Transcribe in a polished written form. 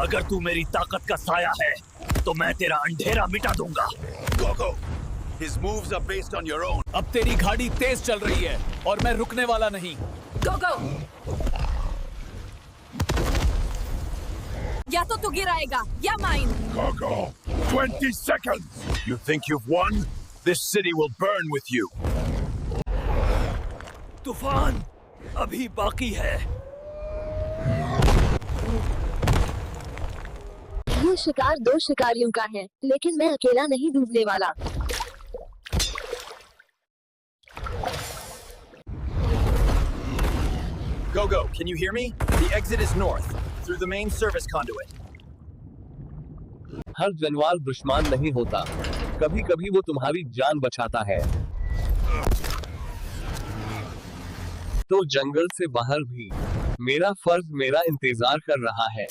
अगर तू मेरी ताकत का साया है तो मैं तेरा अंधेरा मिटा दूंगा। Go, go. His moves are based on your own. अब तेरी गाड़ी तेज चल रही है और मैं रुकने वाला नहीं। गो गो। या तो तू गिराएगा या mine. Go, go. 20 seconds. You think you've won? This city will burn with you. तूफान अभी बाकी है। ये शिकार 2 शिकारियों का है, लेकिन मैं अकेला नहीं डूबने वाला। Go, go. Can you hear me? The exit is north, through the main service conduit. हर जानवर दुश्मन नहीं होता, कभी कभी वो तुम्हारी जान बचाता है। तो जंगल से बाहर भी मेरा फर्ज मेरा इंतजार कर रहा है।